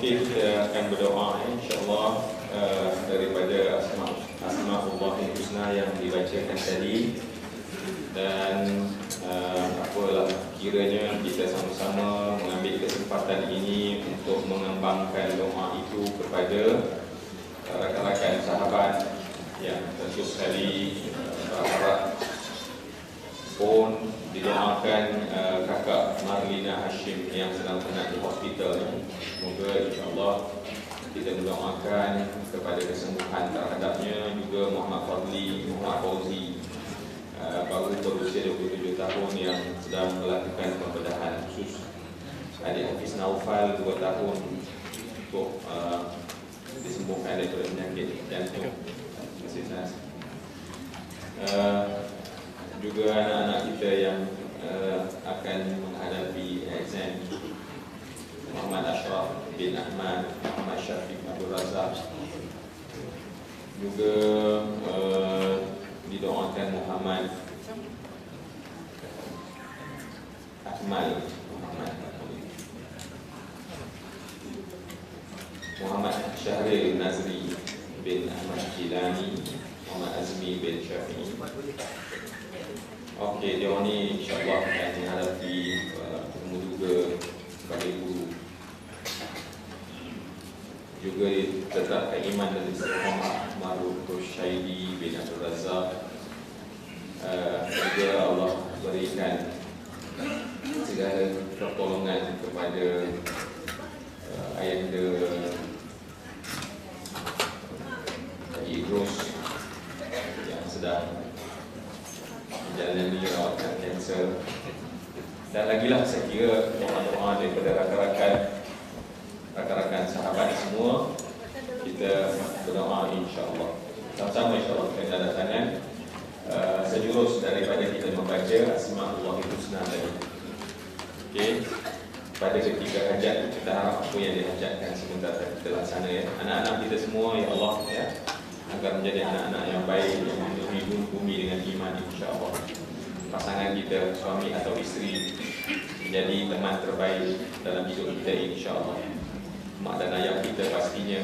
Okey, kita akan berdoa insya-Allah daripada Asmaul Husna yang dibacakan tadi. Dan apalah, kiranya kita sama-sama mengambil kesempatan ini untuk mengembangkan doa itu kepada rakan-rakan sahabat yang tentu sekali berharap pun didoakan kakak Marlina Hashim yang sedang penat di hospital. Semoga insya-Allah kita mendoakan kepada kesembuhan terhadapnya. Juga Muhammad Fadli, Muhammad Fauzi baru berusia 27 tahun yang sedang melakukan pembedahan khusus. Adik Hafiz Naufal 2 tahun untuk disembuhkan daripada penyakit jantung. Terima kasih Ustaz. Juga anak-anak kita yang akan menghadapi exam, Muhammad Ashraf bin Ahmad, Muhammad Syafiq Abdul Razak. Juga didoakan Muhammad Akmal, Muhammad Syahril Nazri bin Ahmad Jilani, Muhammad Azmi bin Syafi'i. Okey, dia orang ni insya-Allah akan menghadapi muduga sebagai guru. Juga ditetapkan iman dan istiqamah Maruf Rushaidi bin Abdul Razak. Juga Allah berikan segala pertolongan kepada ayahanda Idrus yang sedang menjalani rawatan kanser. Dan lagilah saya kira doa-doa daripada rakan-rakan sahabat semua, kita berdoa insya-Allah. Sama-sama insya-Allah kita tanda tangan sejurus daripada kita membaca Asmaul Husna tadi. Okey. Pada ketiga hajat kita harap apa yang dihajatkan sebentar kita laksana ya. Anak-anak kita semua ya Allah ya, agar menjadi anak-anak yang baik yang memenuhi bumi dengan iman insya-Allah. Pasangan kita, suami atau isteri, menjadi teman terbaik dalam hidup kita insya-Allah. Mak dan ayah kita pastinya,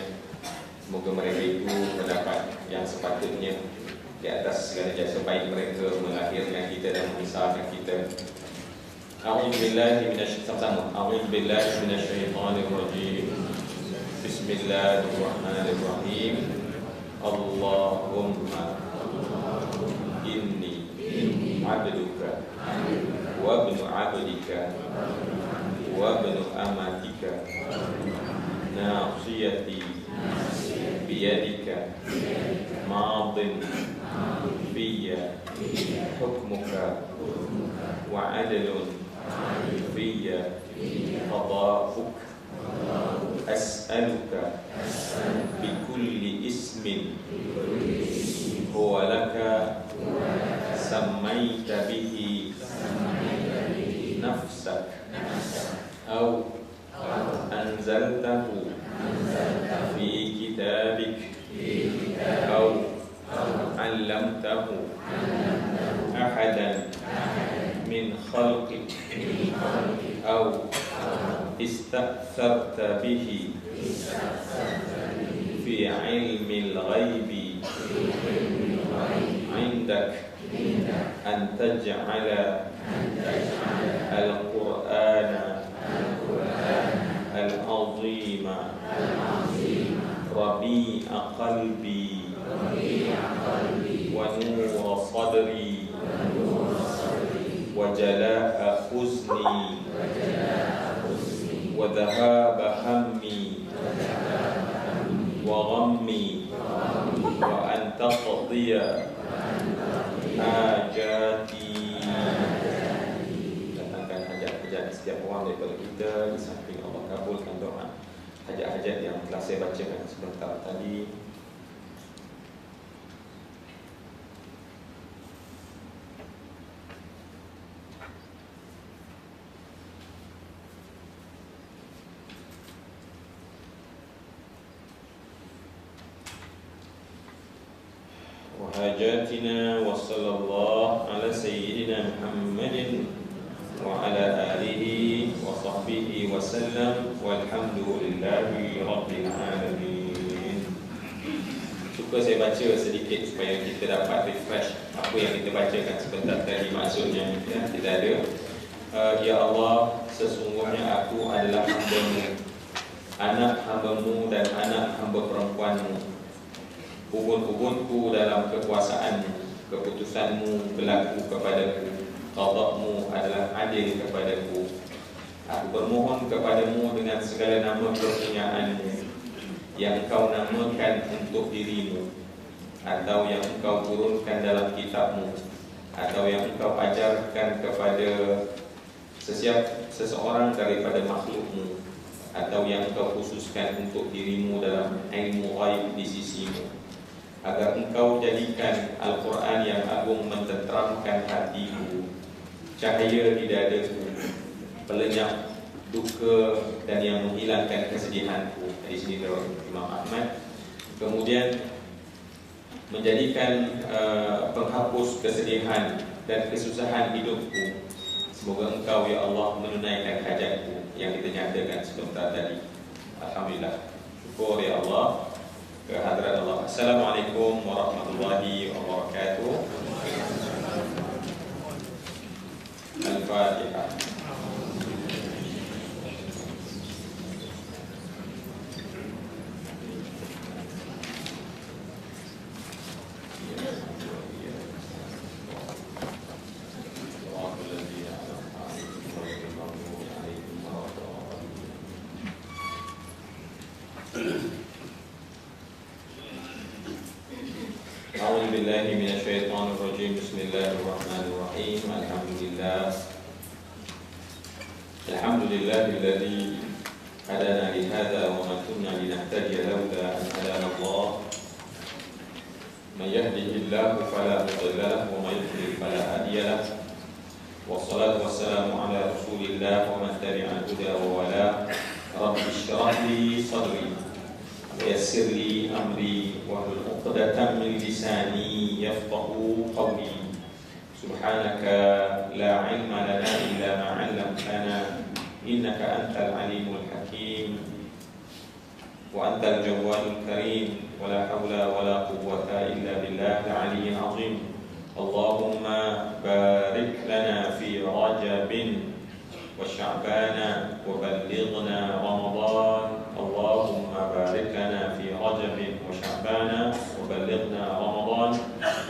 semoga mereka itu mendapat yang sepatutnya di atas segala jasa baik mereka melahirkan kita dan membesarkan kita. A'udzubillahi minasyaitonir rajim. Bismillahirrahmanirrahim. Allahumma inni abduka wa ibnu abdika wa ibnu amatika nasiyati biyadika madin fiyya hukmuka wa adlun fiyya qada'uk as'aluka bikulli ismin huwa laka sammaita bihi nafsak aw anzaltahu fi kitabik aw allamtahu ahadan min khalqik aw ista'tharta bihi fi ilmil ghaibi indak an taj'ala al-Qur'ana al-azima rabi'a qalbi wa nura sadri wa jala'a huzni wa dhahaba hammi wa ghammi wa an taqdiya hajati. Datangkan hajat-hajat setiap orang daripada kita, di samping Allah kabulkan doa hajat-hajat yang telah saya bacakan sebentar tadi. وحاجاتنا وصلى الله على سيدنا محمد وعلى آله وصحبه وصحبه وسلم والحمد لله رب العالمين. Suka saya baca sedikit supaya kita dapat refresh apa yang kita bacakan sebentar tadi, maksudnya ya, tidak ada. Ya Allah, sesungguhnya aku adalah hamba-Mu, anak hamba-Mu dan anak hamba perempuan-Mu. Ubun-ubunku dalam kekuasaan-Mu, keputusan-Mu berlaku kepadaku, qada-Mu adalah adil kepadaku. Aku bermohon kepadamu dengan segala nama kepunyaan-Mu yang Engkau namakan untuk diri-Mu, atau yang Engkau turunkan dalam kitab-Mu, atau yang Engkau ajarkan kepada seseorang daripada makhluk-Mu, atau yang Engkau khususkan untuk diri-Mu dalam ilmu ghaib di sisi-Mu, agar Engkau jadikan Al-Quran yang agung mententeramkan hatiku, cahaya di dadaku, pelenyap duka dan yang menghilangkan kesedihanku. Di sini Imam Ahmad. Kemudian menjadikan penghapus kesedihan dan kesusahan hidupku. Semoga Engkau ya Allah menunaikan hajatku yang kita nyatakan sebentar tadi. Alhamdulillah. Syukur ya Allah kehadirat Allah. Assalamualaikum warahmatullahi wabarakatuh. Al-Fatihah. أعوذ بالله من الشيطان الرجيم. بسم الله الرحمن الرحيم. الحمد لله الذي هدانا لهذا وما كنا لنهتدي لولا أن هدانا الله. من يهده الله فلا مضل له ومن يضلل فلا هادي له. والصلاة والسلام على رسول الله ومن تبع الهدى ووالاه. رب اشرح لي صدري ويسر لي أمري واحلل عقدة من لساني يفقهوا قولي. سبحانك لا علم لنا إلا ما علمتنا إنك أنت العليم الحكيم وأنت الجواد الكريم ولا حول ولا قوة إلا بالله العلي العظيم. اللهم بارك لنا في رجب وشعبان وبلغنا رمضان. اللهم بارك لنا في رجب وشعبان وبلغنا رمضان.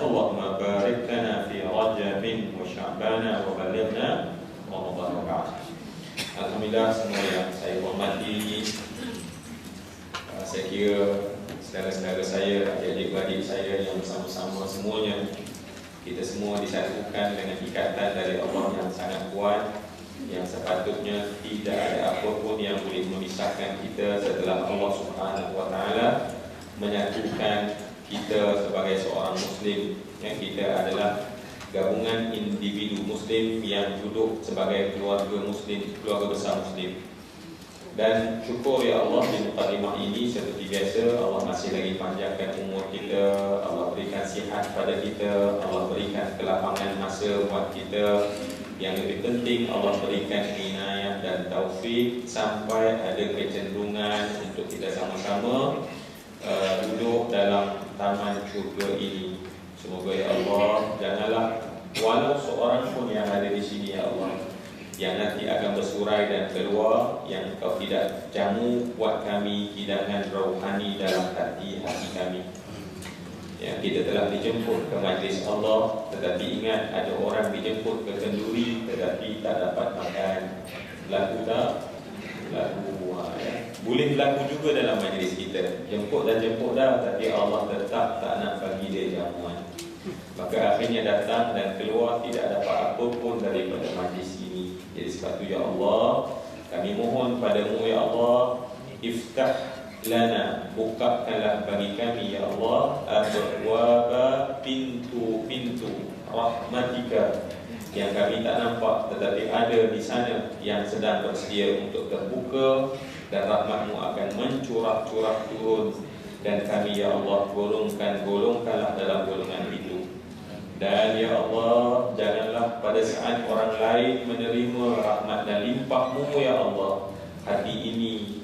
اللهم بارك لنا في رجب وشعبان وبلغنا رمضان. وبعد. Alhamdulillah, semua yang saya hormati, saya kira saudara-saudara saya, adik-adik saya yang bersama-sama semuanya, kita semua disatukan dengan ikatan dari Allah yang sangat kuat, yang sepatutnya tidak ada apapun yang boleh memisahkan kita setelah Allah Subhanahu wa Ta'ala menyatukan kita sebagai seorang Muslim. Yang kita adalah gabungan individu Muslim yang duduk sebagai keluarga Muslim, keluarga besar Muslim. Dan syukur ya Allah, di mukadimah ini seperti biasa Allah masih lagi panjangkan umur kita, Allah berikan sihat pada kita, Allah berikan kelapangan masa buat kita. Yang lebih penting, Allah berikan inayah dan taufik sampai ada kecenderungan untuk kita sama-sama duduk dalam taman syurga ini. Semoga ya Allah, janganlah walau seorang pun yang ada di sini ya Allah yang nanti akan bersurai dan keluar, yang Engkau tidak jamu buat kami hidangan rohani dalam hati kami. Ya, kita telah dijemput ke majlis Allah, tetapi ingat ada orang dijemput ke kenduri tetapi tak dapat makan. Berlaku tak? Berlaku. Ya. Boleh berlaku juga dalam majlis kita. Jemput dah, tapi Allah tetap tak nak bagi dia jamuan. Maka akhirnya datang dan keluar tidak dapat apa pun daripada majlis ini. Jadi sebab itu ya Allah, kami mohon padamu ya Allah, iftah lana, bukakanlah bagi kami ya Allah, abwaba pintu-pintu rahmatika yang kami tak nampak tetapi ada di sana yang sedang bersedia untuk terbuka, dan rahmatmu akan mencurah-curah turun, dan kami ya Allah golongkanlah dalam golongan itu. Dan ya Allah, janganlah pada saat orang lain menerima rahmat dan limpah-Mu ya Allah, hati ini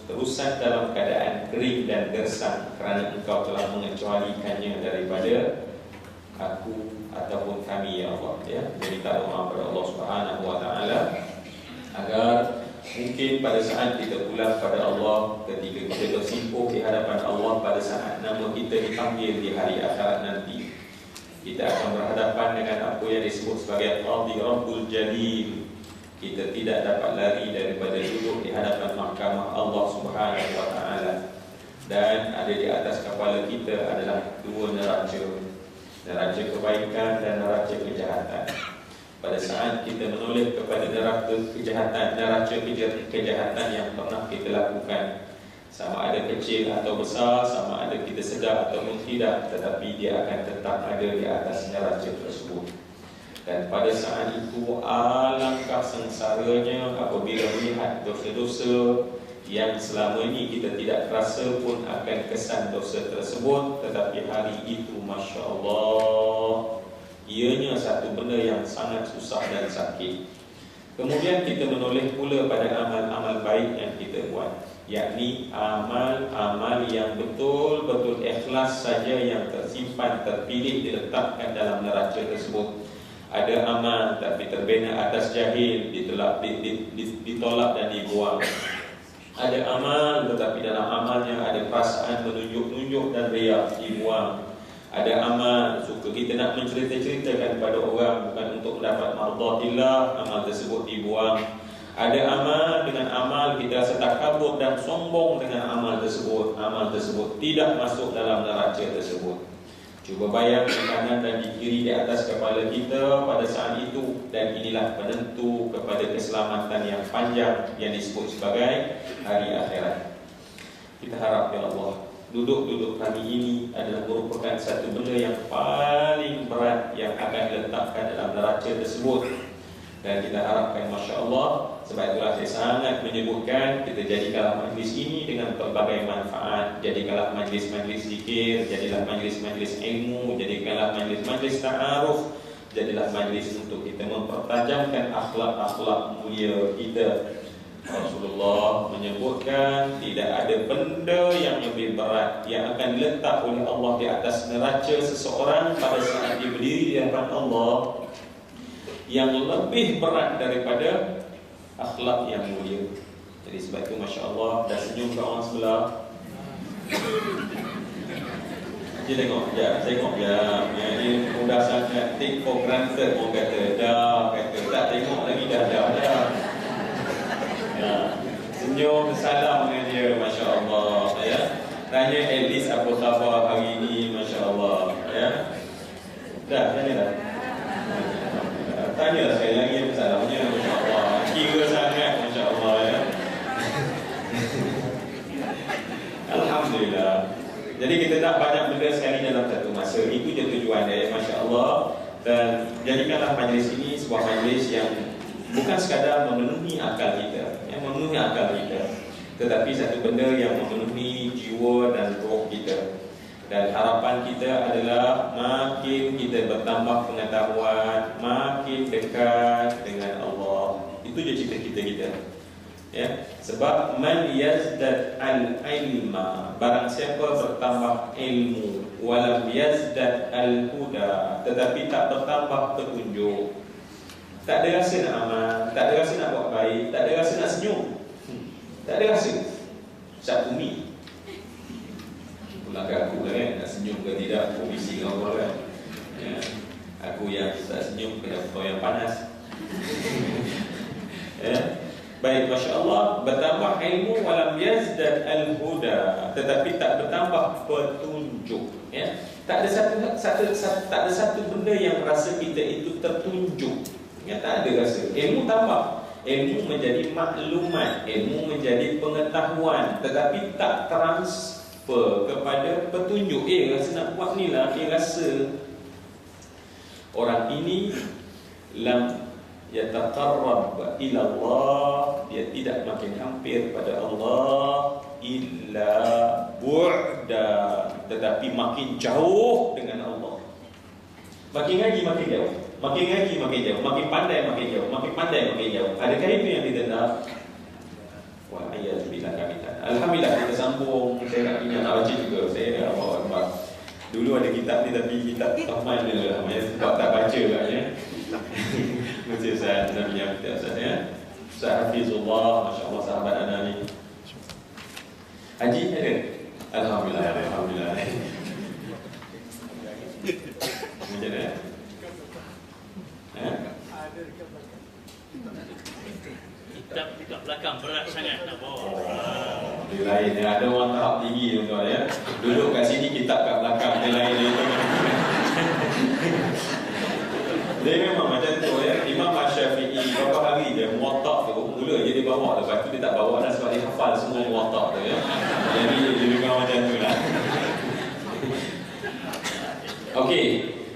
terusan dalam keadaan kering dan gersang kerana Engkau telah mengecualikannya daripada aku ataupun kami ya Allah, ya. Jadi kita doa kepada Allah Subhanahu wa taala agar mungkin pada saat kita pulang pada Allah, ketika kita bersimpuh di hadapan Allah, pada saat nama kita dipanggil di hari akhirat nanti, kita akan berhadapan dengan apa yang disebut sebagai Qadhi Rabbul Jalil. Kita tidak dapat lari daripada duduk di hadapan mahkamah Allah Subhanahu wa taala. Dan ada di atas kepala kita adalah dua neraca, neraca kebaikan dan neraca kejahatan. Pada saat kita menoleh kepada neraca kejahatan yang pernah kita lakukan, sama ada kecil atau besar, sama ada kita sedar ataupun tidak, tetapi dia akan tetap ada di atas neraca tersebut. Dan pada saat itu alangkah sengsaranya apabila melihat dosa-dosa yang selama ini kita tidak terasa pun akan kesan dosa tersebut, tetapi hari itu Masya Allah, ianya satu benda yang sangat susah dan sakit. Kemudian kita menoleh pula pada amal-amal baik yang kita buat, yakni amal-amal yang betul-betul ikhlas saja yang tersimpan, terpilih, diletakkan dalam neraca tersebut. Ada amal tapi terbina atas jahil, ditolak dan dibuang. Ada amal tetapi dalam amalnya ada perasaan menunjuk-nunjuk dan riak, dibuang. Ada amal suka kita nak mencerita-ceritakan kepada orang bukan untuk mendapat mardatillah, amal tersebut dibuang. Ada amal dengan amal kita rasa takabur dan sombong dengan amal tersebut tidak masuk dalam neraca tersebut. Cuba bayang di kanan dan di kiri di atas kepala kita pada saat itu, dan inilah penentu kepada keselamatan yang panjang yang disebut sebagai hari akhirat. Kita harap ya Allah, duduk kami ini adalah merupakan satu benda yang paling berat yang akan diletakkan dalam neraca tersebut. Dan kita harapkan Masya Allah, sebab itulah saya sangat menyebutkan kita jadikanlah majlis ini dengan pelbagai manfaat. Jadikanlah majlis-majlis zikir, jadilah majlis-majlis ilmu, jadikanlah majlis-majlis ta'aruf, jadilah majlis untuk kita mempertajamkan akhlak-akhlak mulia kita. Rasulullah menyebutkan tidak ada benda yang lebih berat yang akan diletak oleh Allah di atas neraca seseorang pada saat dia berdiri di hadapan Allah yang lebih berat daripada akhlak yang mulia. Jadi sebab itu Masya Allah, dah senyum ke orang sebelah. Dia tengok ya, ini mudah sangat, take for granted. Orang kata tak tengok lagi dah. Ya, senyum, salam dengan dia, Masya Allah, ya. Tanya at least apa khabar hari ini, Masya Allah, ya. Tanya dah. Tanyalah sekali lagi apa salahnya, Masya Allah. Kira sangat, Masya Allah, ya. Alhamdulillah. Jadi kita nak banyak benda sekali dalam satu masa. Itu je tujuan dia, Masya Allah. Dan jadikanlah majlis ini sebuah majlis yang bukan sekadar memenuhi akal kita, tetapi satu benda yang memenuhi jiwa dan roh kita. Dan harapan kita adalah makin kita bertambah pengetahuan, makin dekat dengan Allah. Itu je cita-cita kita. Ya, sebab man yazdad al-ilma, barang siapa bertambah ilmu, walam yazdad al-huda, tetapi tak bertambah petunjuk, tak ada rasa nak amal, tak ada rasa nak buat baik, tak ada rasa nak senyum, tak ada rasa. Syakumi pulang ke aku lah kan, nak senyum ke tidak, aku bising Allah kan, ya. Aku yang tak senyum kena foto yang panas. Ya. Baik, Masya Allah, bertambah ilmu walam yazdad al-huda, tetapi tak bertambah petunjuk, ya. Tak ada satu benda yang rasa kita itu tertunjuk, ya. Tak ada rasa. Ilmu tambah, ilmu menjadi maklumat, ilmu menjadi pengetahuan, tetapi tak transfer kepada petunjuk. Rasa nak buat ni lah, rasa orang ini lam yataqarrab ila Allah, dia tidak makin hampir pada Allah illa bu'da, tetapi makin jauh dengan Allah. Makin ngaji makin jauh, makin ngaji makin jauh, makin pandai makin jauh, makin pandai makin jauh. Adakah itu yang kita nak? Wah, ayatulillah kami tak. Alhamdulillah kita sambung. Saya nak ingat nak baca juga. Saya dah bawa. Dulu ada kitab ni tapi kitab tahman dia lah. Sebab tak baca katnya. Macam saya nak pinjam kitab saya. Ustaz Hafizullah, Masya Allah sahabat anda ni. Haji ada? Alhamdulillah, Alhamdulillah. Macam mana? Kitab kat belakang berat sangat nak bawa. Dia lain, dia ada orang tahap tinggi tuan-tuan ya. Duduk kat sini kitab kat belakang, dia lain dia tu. Dia memang macam tu ya. Imam Syafi'i berapa hari dia Muwatta' tu mula je dia bawa, lepas tu dia tak bawa dah sebab dia hafal semua Muwatta' tu ya. Jadi dia memang macam tu lah. Okey,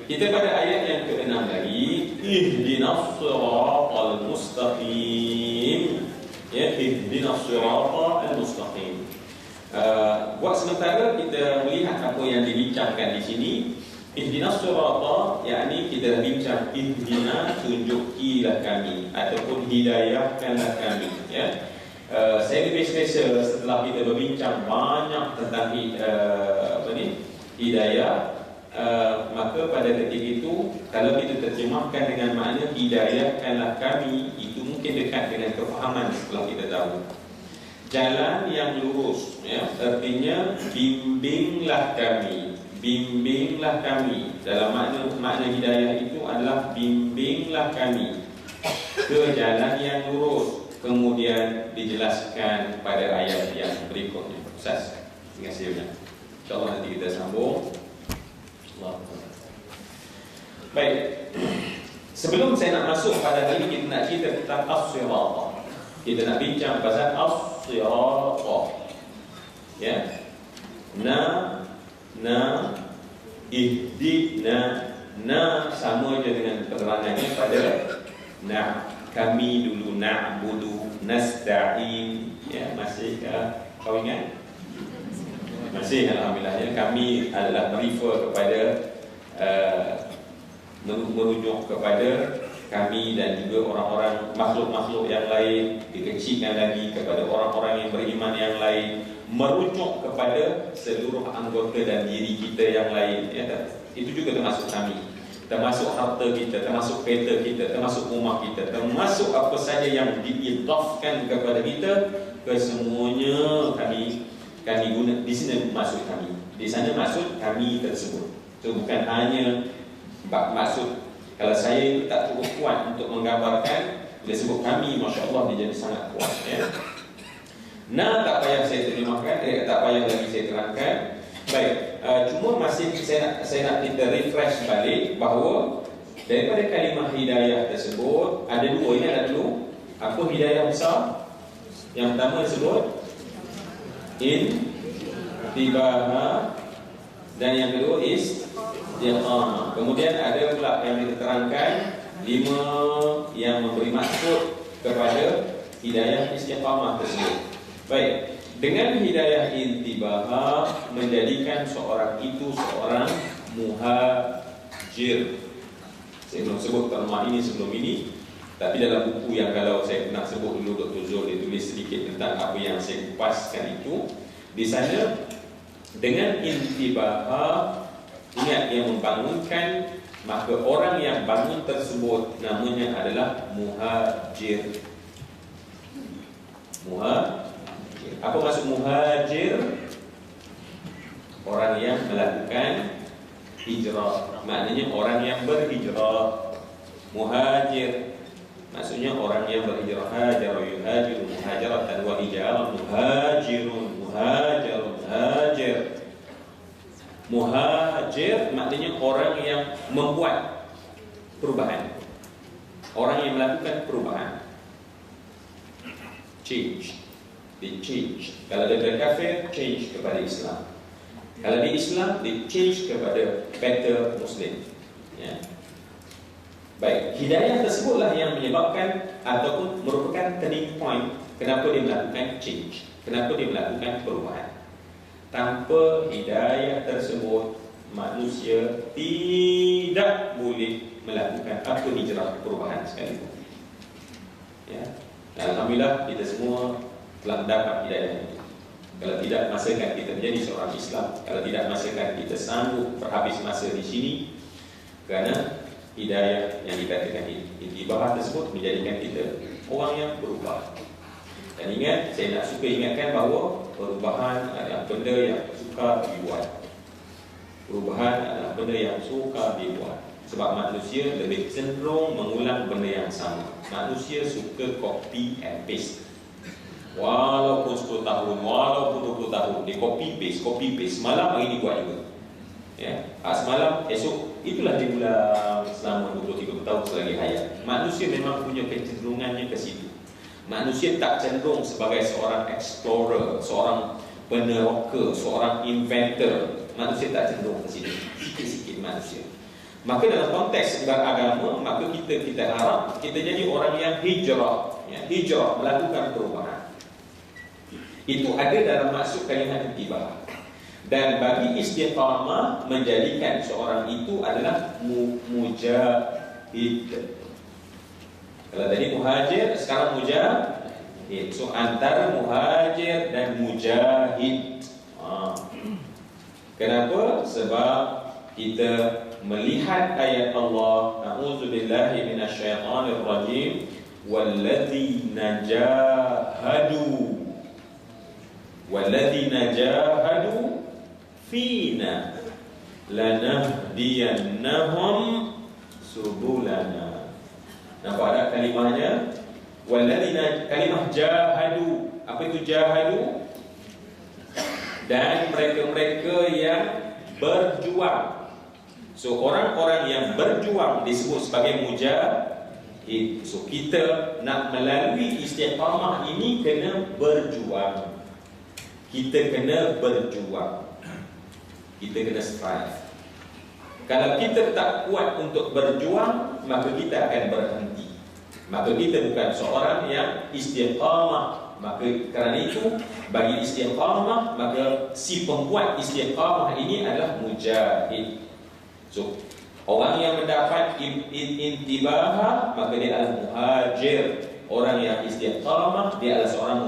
kita pada ayat yang ke-6 lagi. Ihdinas siratal mustaqim. Ya, ihdinas siratal mustaqim. Buat sementara kita melihat apa yang dibincangkan di sini. Ihdinas sirata, yakni kita dah bincang ihdina, tunjukilah kami ataupun hidayahkanlah kami ya. Saya lebih special setelah kita berbincang banyak tentang hidayah, maka pada ketika itu kalau kita terjemahkan dengan makna hidayahkanlah kami, itu mungkin dekat dengan kefahaman setelah kita tahu jalan yang lurus ya. Artinya bimbinglah kami, bimbinglah kami. Dalam makna hidayah itu adalah bimbinglah kami ke jalan yang lurus. Kemudian dijelaskan pada ayat yang berikutnya. Ustaz, terima kasih banyak. InsyaAllah nanti kita sambung. Baik, sebelum saya nak masuk pada hari ini, kita nak cerita tentang as-sirata. Kita nak bincang pasal as-sirata ya. Ihdina, sama je dengan keterangannya pada kami dulu, na'budu, nasta'in ya. Masih kau ingat? Masih, alhamdulillah ya. Kami adalah refer kepada merujuk kepada kami dan juga orang-orang makhluk-makhluk yang lain, dikecilkan lagi kepada orang-orang yang beriman yang lain, merujuk kepada seluruh anggota dan diri kita yang lain ya. Itu juga termasuk kami, termasuk harta kita, termasuk kereta kita, termasuk rumah kita, termasuk apa saja yang diidafkan kepada kita, kesemuanya kami guna. Di sini maksud kami, di sana maksud kami tersebut. Itu bukan hanya maksud. Kalau saya itu tak cukup kuat untuk menggambarkan, bila sebut kami, Masya Allah dia jadi sangat kuat ya. Tak payah saya terjemahkan, tak payah lagi saya terangkan. Baik, cuma masih saya nak kita refresh balik bahawa daripada kalimah hidayah tersebut ada dua, ingat dulu apa hidayah besar? Yang pertama disebut intibah, dan yang kedua istiqamah. Kemudian ada pula yang diterangkan 5 yang memberi maksud kepada hidayah istiqamah tersebut. Baik, dengan hidayah intibah menjadikan seorang itu seorang muhajir. Saya belum sebut terma ini sebelum ini, tapi dalam buku yang kalau saya pernah sebut dulu, Dr. Zul dia tulis sedikit tentang apa yang saya kupaskan itu. Di sana dengan intibah, ingat yang membangunkan, maka orang yang bangun tersebut namanya adalah muhajir. Apa maksud muhajir? Orang yang melakukan hijrah, maknanya orang yang berhijrah. Muhajir maksudnya orang yang berhijrah. Hajar yuhajiru muhajaratan wa hijarah. Muhajir. Muhajir maknanya orang yang membuat perubahan, orang yang melakukan perubahan, change. Di change. Kalau dia kafir, change kepada Islam. Kalau di Islam, di change kepada better Muslim ya. Baik, hidayah tersebutlah yang menyebabkan ataupun merupakan turning point. Kenapa dia melakukan change, kenapa dia melakukan perubahan. Tanpa hidayah tersebut, manusia tidak boleh melakukan apa hijrah perubahan sekalipun. Ya. Dan alhamdulillah kita semua telah mendapat hidayah itu. Kalau tidak masakan kita menjadi seorang Islam, kalau tidak masakan kita sanggup berhabis masa di sini, kerana hidayah yang dikatakan intibah tersebut menjadikan kita orang yang berubah. Dan ingat, saya nak suka ingatkan bahawa perubahan adalah benda yang suka dibuat. Perubahan adalah benda yang suka dibuat. Sebab manusia lebih cenderung mengulang benda yang sama. Manusia suka copy and paste. Walaupun 10 tahun, walaupun 20 tahun, dia copy paste. Semalam hari ni buat juga. Ya, semalam, esok, itulah dia ulang selama 20-30 tahun selagi hayat. Manusia memang punya kecenderungannya ke situ. Manusia tak cenderung sebagai seorang explorer, seorang peneroka, seorang inventor. Manusia tak cenderung ke situ. Sikit-sikit manusia. Maka dalam konteks beragama, maka kita harap kita jadi orang yang hijrah, ya, hijrah, melakukan perubahan. Itu ada dalam maksud kalimat intibah. Dan bagi istiqamah, menjadikan seorang itu adalah mujahid. Kalau tadi muhajir, sekarang mujahid. So antara muhajir dan mujahid. Kenapa? Sebab kita melihat ayat Allah, a'udzubillahi minasyaitonir rajim, walladzina jahadu fina lanahdiyannahum subulana. Nampak tak kalimahnya? Walladzina, kalimah jahadu. Apa itu jahadu? Dan mereka-mereka yang berjuang. So orang-orang yang berjuang disebut sebagai mujahid. So kita nak melalui istiqamah ini kena berjuang. Kita kena berjuang. Kita kena strive. Kalau kita tak kuat untuk berjuang, maka kita akan berhenti. Maka kita bukan seorang yang istiqamah. Maka kerana itu, bagi istiqamah, maka si pembuat istiqamah ini adalah mujahid. So, orang yang mendapat intibah, maka dia adalah muhajir. Orang yang istiqamah, dia adalah seorang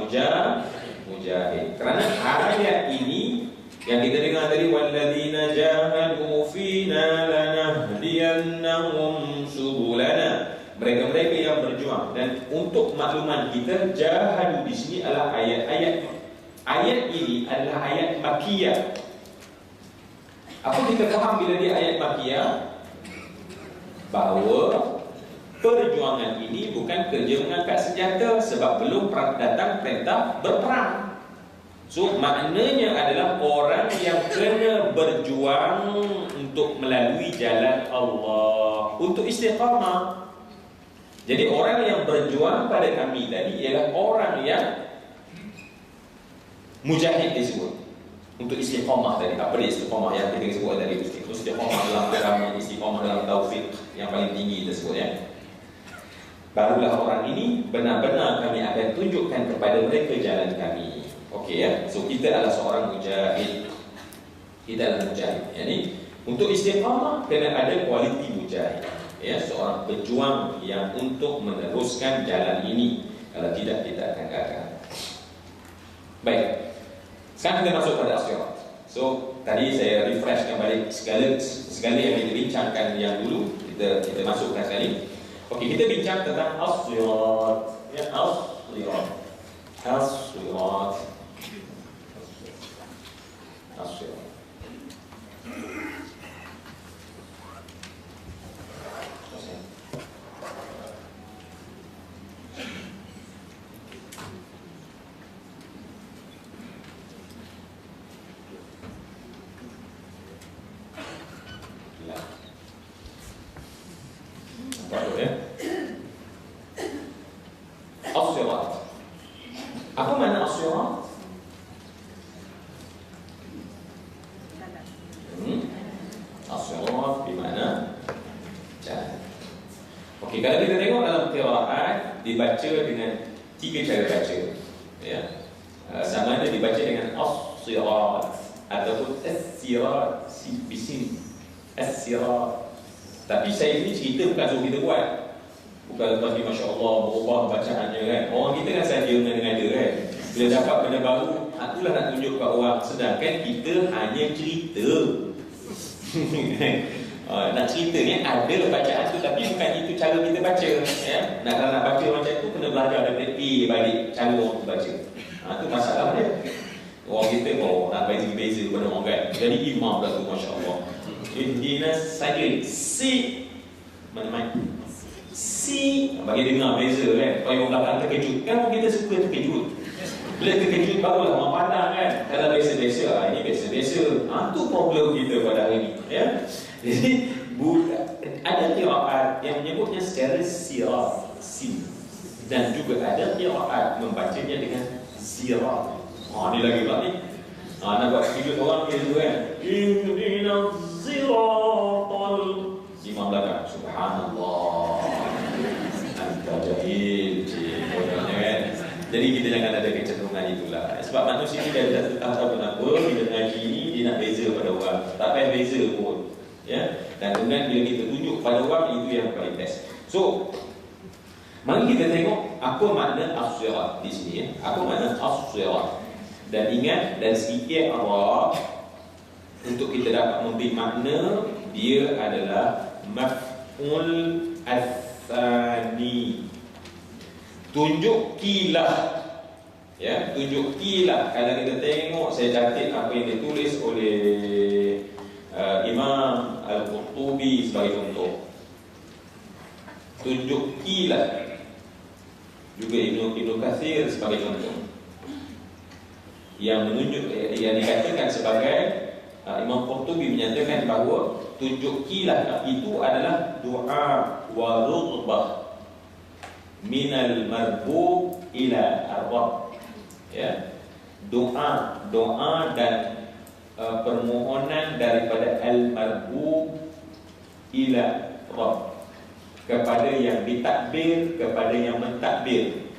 mujahid. Kerana ayat ini yang kita dengar tadi, walladzina jahadu fina lanahdiyannahum subulana. Mereka-mereka yang berjuang. Dan untuk makluman kita, jahadu di sini adalah ayat ini adalah ayat Makkiyah. Apa kita faham bila dia ayat Makkiyah? Bahawa perjuangan ini bukan kerja mengangkat senjata, sebab belum datang perintah berperang. So maknanya adalah orang yang kena berjuang untuk melalui jalan Allah, untuk istiqamah. Jadi orang yang berjuang pada kami tadi ialah orang yang mujahid disebut. Untuk istiqamah tadi. Apa dia istiqamah yang kita sebut tadi? Istiqamah dalam agama, istiqamah dalam taufik yang paling tinggi tersebut, ya. Barulah orang ini benar-benar kami akan tunjukkan kepada mereka jalan kami. Okey, ya. So kita adalah seorang mujahid. Kita adalah mujahid. Yani untuk istiqamah kena ada kualiti mujahid. Ya, seorang pejuang yang untuk meneruskan jalan ini. Kalau tidak, kita akan gagal. Baik. Sekarang kita masuk pada as-sirat. So tadi saya refreshkan balik segala yang kita bincangkan yang dulu. Kita masukkan sekali. Okey, kita bincang tentang as-sirat. Ya, as-sirat. As-sirat. As-sirat. Apa makna as-sirat? As-sirat bermakna jalan. Okey, kalau kita tengok dalam qiraat dibaca dengan 3 cara baca. Ya. Sama ada dibaca dengan as-sirat ataupun as-sirat bisin. as-sirat. Tapi saya ni cerita bukan suruh kita buat. Bukan lepas ni Masya Allah berubah bacaannya kan. Orang kita kan saja mengada-ngada kan. Bila dapat benda baru, itulah nak tunjuk kat orang. Sedangkan kita hanya cerita. Nak cerita ni ada bacaan tu, tapi bukan itu cara kita baca ya. Kalau nak baca macam tu, kena belajar daripada A balik cara orang tu baca. Itu masalah dia. Orang kita nak beza pada orang kan. Jadi imam dah tu Masya Allah. Ihdinas sajid Si mana-mana Si bagi dengar beza kan. Kalau orang belakang terkejut, kan kita suka terkejut. Bila terkejut barulah orang pandang kan. Kalau biasa-biasa, ini biasa-biasa. Itu problem kita pada hari ini ya. Jadi ada qiraat yang menyebutnya secara sirat sin, dan juga ada qiraat membacanya dengan sirat. Ni lagi pula ni. Nak buat video orang dia tu kan. Ihdinas siratal. Imam belakang subhanallah. Anta jahil. Kan? Jadi kita jangan ada kecenderungan itulah. Sebab manusia ni dah tak tahu kenapa bila ngaji ni dia nak beza pada orang. Tak payah beza pun. Ya. Dan dengan bila kita tunjuk pada orang, itu yang paling best. So, mari kita tengok apa makna as-sirat di sini ya. Apa makna as-sirat? Dan ingat, dan sedikit Arab untuk kita dapat memberi makna, dia adalah maf'ul ats-tsani. Tunjuk kilah. Ya, tunjuk kilah. Kalau kita tengok, saya catat apa yang ditulis oleh Imam Al-Qurtubi sebagai contoh. Tunjuk kilah. Juga Ibnu Katsir sebagai contoh. Yang menunjuk, yang dikatakan sebagai Imam Qurtubi menyatakan bahawa tunjuk kilah itu adalah doa wa rughbah minal marbub ila ar-rabb. Ya, doa dan permohonan daripada al-marbub ila rabb, kepada yang ditakbir kepada yang mentakbir.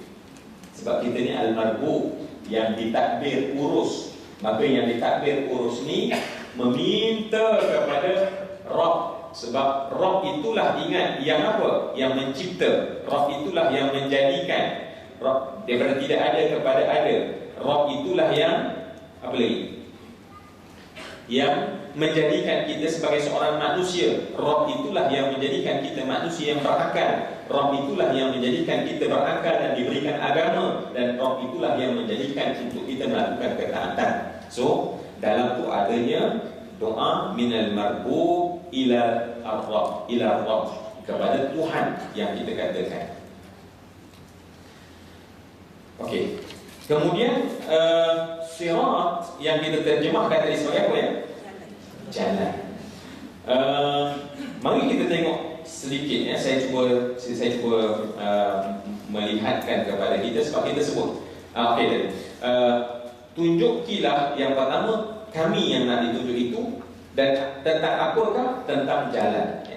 Sebab kita ni al-marbub, yang ditakbir urus, maka yang ditakbir urus ni meminta kepada Rabb. Sebab Rabb itulah, ingat, yang apa? Yang mencipta. Rabb itulah yang menjadikan. Rabb daripada tidak ada kepada ada. Rabb itulah yang apa lagi? Yang menjadikan kita sebagai seorang manusia. Rabb itulah yang menjadikan kita manusia yang berakal. Rabb itulah yang menjadikan kita berakal dan diberikan agama. Dan Rabb itulah yang menjadikan untuk kita melakukan ketaatan. So, dalam tu adanya doa minal marbub ila ar-rabb, ila Rabb, kepada Tuhan yang kita katakan. Okey. Kemudian sirat yang kita terjemahkan tadi sebagai apa ya? Jalan. Mari kita tengok sedikit ya. Saya cuba melihatkan kepada kita sebab kita sebut. Okey. Tunjuk kilah yang pertama, kami yang nak ditunjuk itu, dan tentang apakah? Tentang jalan. Ya,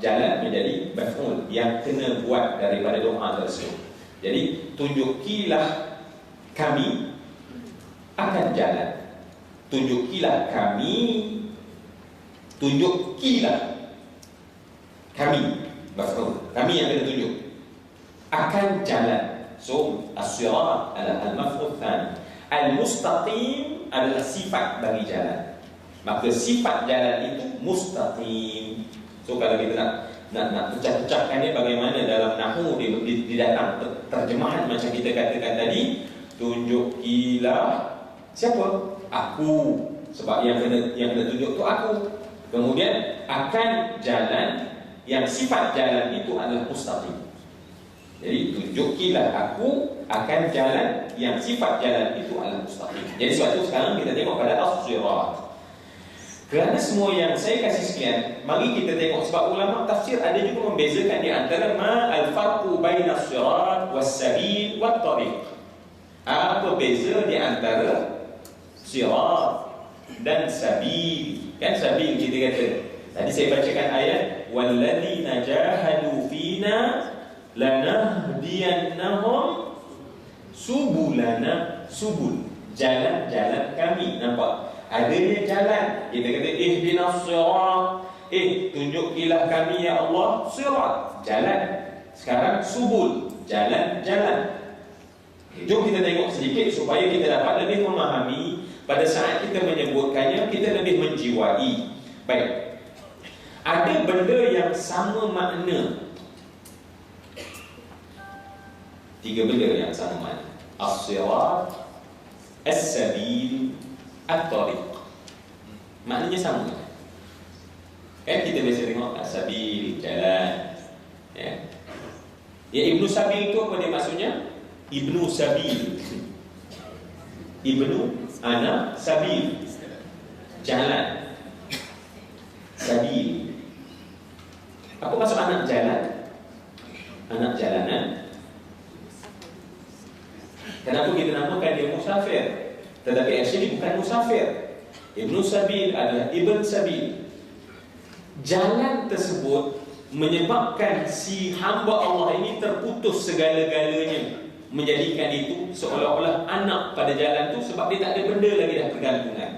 jalan menjadi maf'ul yang kena buat daripada doa tersebut. Jadi tunjukilah kami akan jalan. Tunjukilah kami. Tunjukilah kami. Maf'ul. Kami yang kena tunjuk akan jalan. So as-sirat adalah al-maf'ul tsani. Al-mustaqim adalah sifat bagi jalan. Maka sifat jalan itu mustaqim. So kalau kita nak pecah-pecahkannya bagaimana dalam nahwu di datang terjemahan macam kita katakan tadi, tunjukilah siapa? Aku. Sebab yang kena tunjuk tu aku. Kemudian akan jalan, yang sifat jalan itu adalah mustaqim. Jadi tunjukilah aku akan jalan, yang sifat jalan itu adalah mustaqim. Jadi sebab itu sekarang kita tengok pada as-sirat. Kerana semua yang saya kasih sekian, mari kita tengok, sebab ulama tafsir ada juga membezakan di antara ma al-farqu baina as-sirat was-sabil wat-tariq. Apa beza di antara sirat dan sabil? Kan sabil kita kata. Tadi saya bacakan ayat walladzina jahadu fina lanahdiyannahum subulana. Subul, jalan-jalan kami. Nampak? Adanya jalan. Kita kata ihdinas sirat, tunjukilah kami ya Allah sirat, jalan. Sekarang subul, jalan-jalan. Jom kita tengok sedikit supaya kita dapat lebih memahami. Pada saat kita menyebutkannya, kita lebih menjiwai. Baik, ada benda yang sama makna. 3 benda yang sama makna: as-sirat, as-sabil, at-tariq. Maknanya sama. Kita biasa tengok as-sabil, jalan. Ya, Ibnu Sabil itu apa dia maksudnya? Ibnu Sabil. Ibnu ana Sabil, jalan. Sabil. Apa maksud anak jalan? Anak jalanan. Kenapa kita namakan dia musafir? Tetapi actually bukan musafir. Ibnu Sabil adalah Ibn Sabil. Jalan tersebut menyebabkan si hamba Allah ini terputus segala-galanya, menjadikan itu seolah-olah anak pada jalan tu, sebab dia tak ada benda lagi dah pergantungan.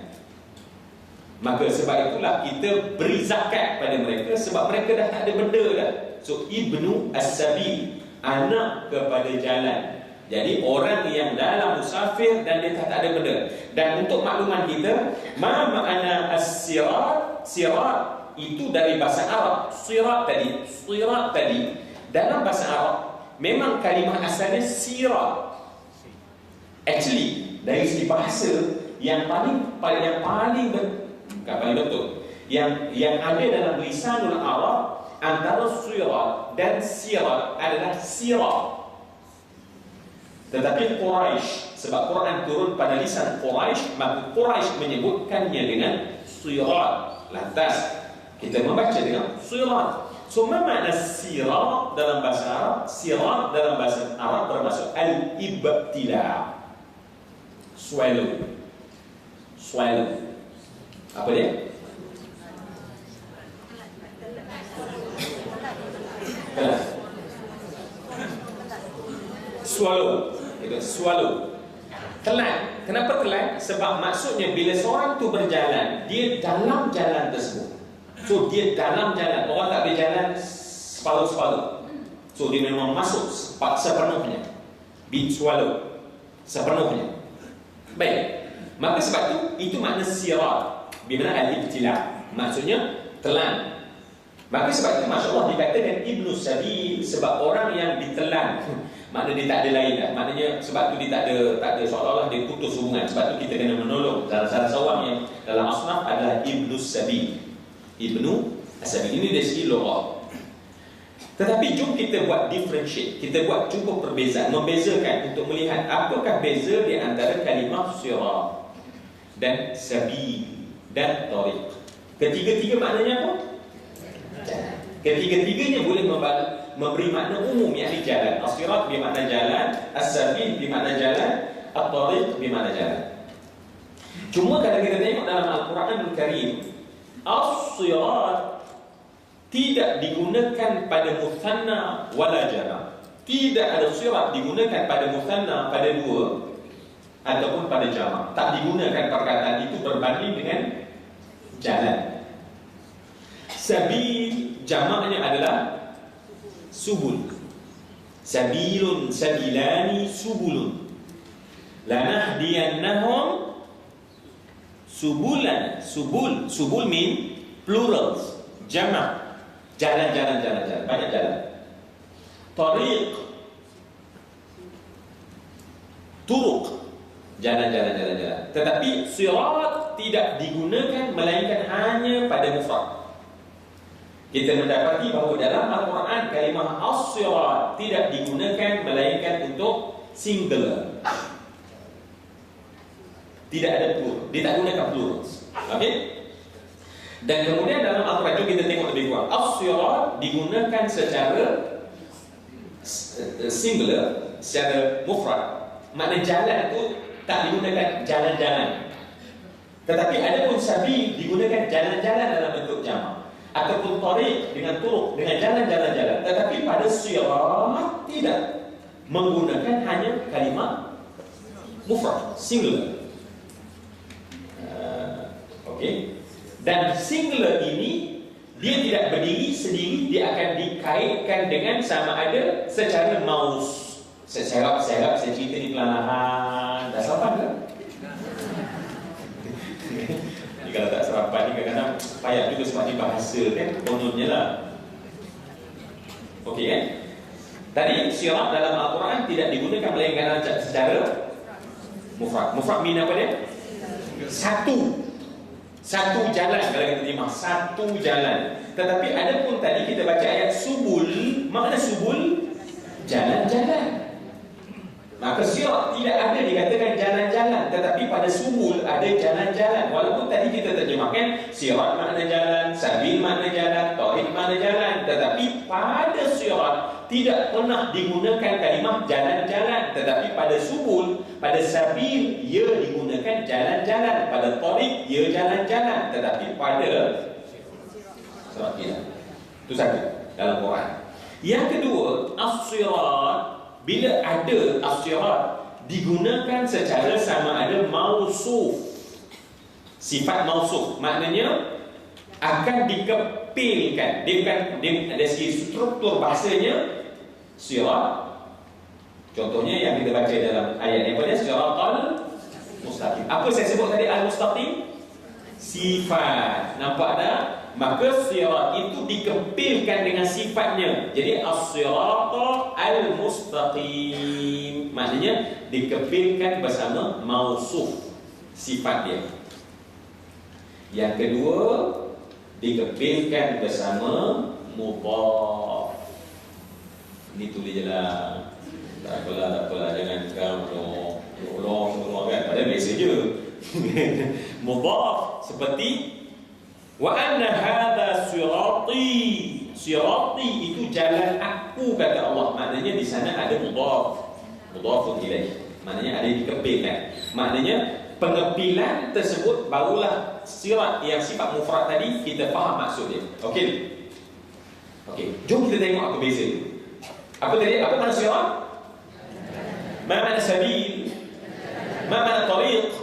Maka sebab itulah kita beri zakat pada mereka, sebab mereka dah tak ada benda dah. So Ibnu As-Sabil, anak kepada jalan. Jadi orang yang dalam musafir dan dia tak ada benda. Dan untuk makluman kita, ma ma'ana as-sirat, sirat itu dari bahasa Arab. Sirat tadi dalam bahasa Arab memang kalimah asalnya sirat. Actually dari segi bahasa yang paling betul, yang ada dalam lisanul Arab antara sirat dan sirat adalah sirat. Tetapi Quraisy, sebab Quran turun pada lisan Quraisy, maka Quraisy menyebutkannya dengan sirat. Lantas kita membaca dengan sirat. So, makna sirat dalam bahasa Arab, sirat dalam bahasa Arab bermaksud al-ibtila. Swallow. Apa dia? Swallow. Telan. Kenapa telan? Sebab maksudnya bila seorang tu berjalan, dia dalam jalan tersebut. So dia dalam jalan. Orang tak boleh jalan separuh-separuh. So dia memang masuk sepenuhnya. Being swallow, sepenuhnya. Baik. Maka sebab itu makna sirat, bimana al-ibtila, maksudnya telan. Maka sebab itu Masya Allah dikatakan Ibnu Sabil, sebab orang yang ditelan. Maknanya dia tak ada lain dah. Maknanya sebab tu dia tak ada seolah-olah dia putus hubungan. Sebab tu kita kena menolong. Dalam salah seorang yang dalam asnaf adalah Ibnu Sabil. Ibnu As-Sabil ini dari segi lughah. Tetapi jom kita buat differentiate, kita buat cuba perbezaan, membezakan untuk melihat apakah beza di antara kalimah sirat dan sabil dan tariq. Ketiga-tiga maknanya apa? Jalan. Ketiga-tiganya boleh memberi makna umum, yakni jalan. As-sirat bermakna jalan, as-sabil bermakna jalan, at-tariq bermakna jalan. Cuma kalau kita tengok dalam Al-Quranul Karim, as-sirat tidak digunakan pada muthanna wala jama'. Tidak ada sirat digunakan pada muthanna, pada dua, ataupun pada jama'. Tak digunakan perkataan itu berbanding dengan jalan. Sabil jamaknya adalah subul. Sabilun, sabilani, subulun. Lanahdiyannahum subulan. Subul mean plurals, jamak. Jalan, banyak jalan. Tariq, turuq, jalan. Tetapi sirat tidak digunakan melainkan hanya pada mufrad. Kita mendapati bahawa dalam Al-Quran kalimah as-sirat tidak digunakan melainkan untuk singular. Tidak ada plural, dia tak gunakan plurals. Okey? Dan kemudian dalam Al-Quran kita tengok lebih kurang, as-sirat digunakan secara singular, secara mufrad. Makna jalan tu tak digunakan jalan-jalan. Tetapi ada pun sabil digunakan jalan-jalan dalam bentuk jamak, ataupun tariq dengan turuq, dengan jalan-jalan. Tetapi pada sirat tidak, menggunakan hanya kalimah mufrad, singular. Okey. Dan singular ini Dia tidak berdiri sendiri, dia akan dikaitkan dengan sama ada secara maus. Saya harap saya cerita ni perlahan. Dah sarapan ke? Kalau tak sarapan ni kadang-kadang payah juga sebab ni bahasa kan, kononnya lah. Okey kan? Tadi sirat dalam Al-Quran tidak digunakan melainkan secara mufrad. Mufrad mean apa dia? Satu jalan. Kalau kita terjemah satu jalan. Tetapi ada pun tadi kita baca ayat subul. Makna subul? Jalan-jalan. Maka sirat tidak ada dikatakan jalan-jalan, tetapi pada subul ada jalan-jalan. Walaupun tadi kita terjemahkan sirat makna jalan, sabil makna jalan, tariq makna jalan, tetapi pada sirat tidak pernah digunakan kalimah jalan-jalan. Tetapi pada subul, pada sabil, ia digunakan jalan-jalan. Pada tariq, ia jalan-jalan. Tetapi pada sirat tidak. Itu satu dalam Quran. Yang kedua, as-sirat, bila ada as-sirat digunakan secara sama ada mausuf, sifat mausuf, maknanya akan dikepilkan. Dia bukan dari segi struktur bahasanya sirat. Contohnya yang kita baca dalam ayat yang pada siratal mustaqim. Apa saya sebut tadi al-mustaqim? Sifat. Nampak tak? Maka sirat itu dikepilkan dengan sifatnya. Jadi as-sirata al-mustaqim, maknanya dikepilkan bersama mausuf, sifat dia. Yang kedua, dikepilkan bersama mudhaf. Ini tulis je lah. Tak apalah, jangan sekarang tolong kan. Padahal biasa je. Mudhaf seperti wa anna hadha sirati. Sirati itu jalan aku, kata Allah. Maknanya di sana ada mudhafun ilaih. Maknanya ada dikepilkan. Maknanya pengepilan tersebut barulah sirat yang sifat mufrad tadi kita faham maksud dia. Okey. Jom kita tengok apa beza. Apa tadi? Apa makna sirat? Ma makna sabil? Ma makna tariq?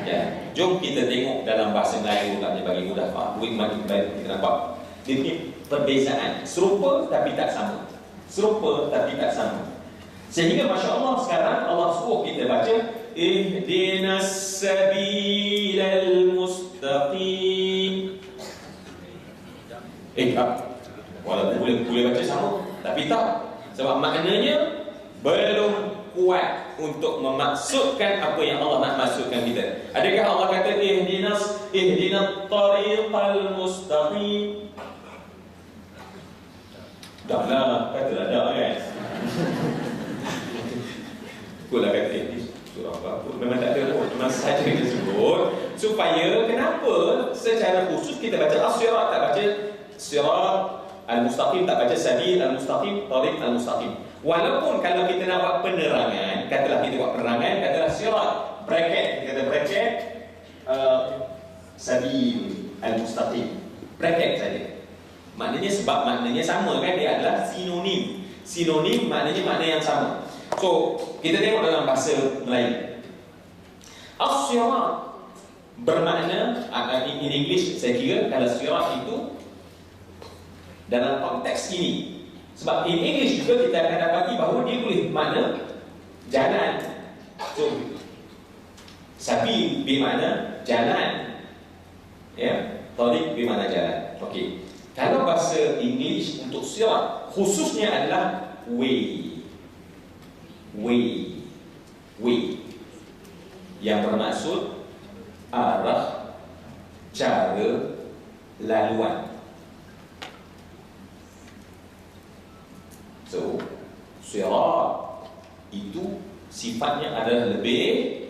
Ya. Jom kita tengok dalam bahasa Melayu tak bagi mudah faham. Kita nampak dia punya perbezaan. Serupa tapi tak sama. Sehingga masya-Allah sekarang Allah suruh kita baca ihdinas sabilal mustaqim. Walaupun boleh baca sama, tapi tak. Sebab maknanya belum kuat untuk memaksudkan apa yang Allah nak maksudkan kita. Adakah Allah kata ihdinas tariqal mustaqim? Dah lah, katalah dah kan. Kulah kata surah apa? Memang tak ada pun, memang saja kita sebut supaya kenapa secara khusus kita baca as-sirat, tak baca sirat al-mustaqim, tak baca sabil al-mustaqim, tariq al-mustaqim. Walaupun kalau kita nak buat penerangan, katalah sirat, bracket, kita kata bracket sabil al-mustaqim, bracket saja. Maknanya sebab maknanya sama kan, dia adalah sinonim. Sinonim maknanya makna yang sama. So, kita tengok dalam bahasa Melayu. As-sirat bermakna, in English saya kira kalau sirat itu dalam konteks ini. Sebab in English juga kita akan dapati bahawa dia boleh makna jalan. So, sabil bermakna jalan. Ya, tariq bermakna jalan. Okey. Kalau bahasa English untuk sirat khususnya adalah way. Yang bermaksud arah, cara, laluan. So, sirat itu sifatnya adalah lebih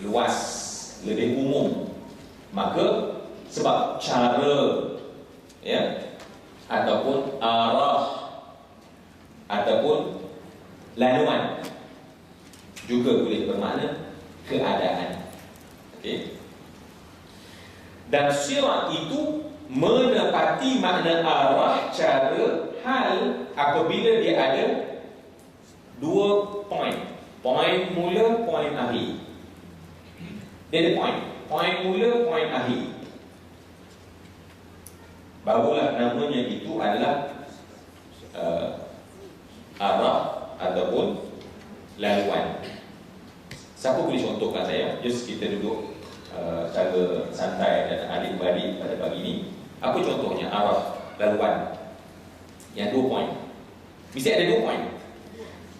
luas, lebih umum. Maka sebab cara, ya, ataupun arah, ataupun laluan juga boleh bermakna keadaan. Okey. Dan sirat itu menepati makna arah, cara, hal apabila dia ada dua poin. Poin mula, poin akhir. Dia ada poin mula, poin akhir. barulah namanya itu adalah arah ataupun laluan. Siapa boleh contohkan saya? Just kita duduk cara santai dan adik-beradik pada pagi ini. Apa contohnya arah laluan yang 2 poin? Mesti ada 2 poin.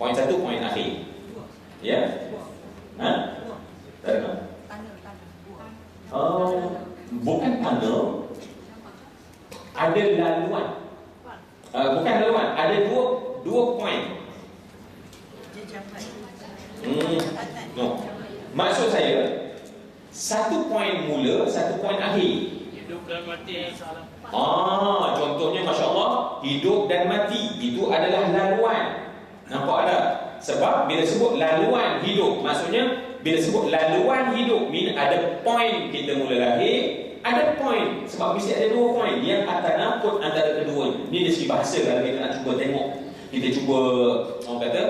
Poin 1, poin akhir. Ya? Ha? Tak ada. Bukan tunnel. Ada laluan. Bukan laluan, ada 2 poin. No. Maksud saya 1 poin mula, 1 poin akhir. Hidup dan mati. Contohnya Masya Allah, hidup dan mati itu adalah laluan. Nampak tak? Sebab bila sebut laluan hidup, maksudnya bila sebut laluan hidup, ada poin kita mula lahir, ada poin. Sebab mesti ada 2 poin yang akan nakut antara kedua. Ini dari segi bahasa. Kalau kita nak cuba tengok, kita cuba orang kata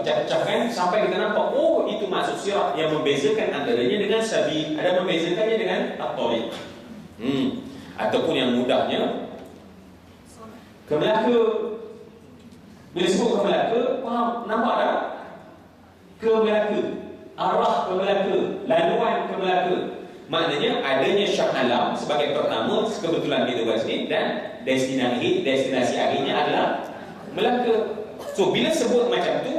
pecah-pecahkan sampai kita nampak, oh itu maksud sirat yang membezakan antaranya dengan sabi, ada membezakannya dengan at-tariq. Ataupun yang mudahnya ke Melaka. Bila sebut ke Melaka, faham? Nampak tak? Ke Melaka, arah ke Melaka, laluan ke Melaka. Maknanya adanya Shah Alam sebagai pertama, kebetulan kita buat sini, dan destinasi akhirnya adalah Melaka. So bila sebut macam tu,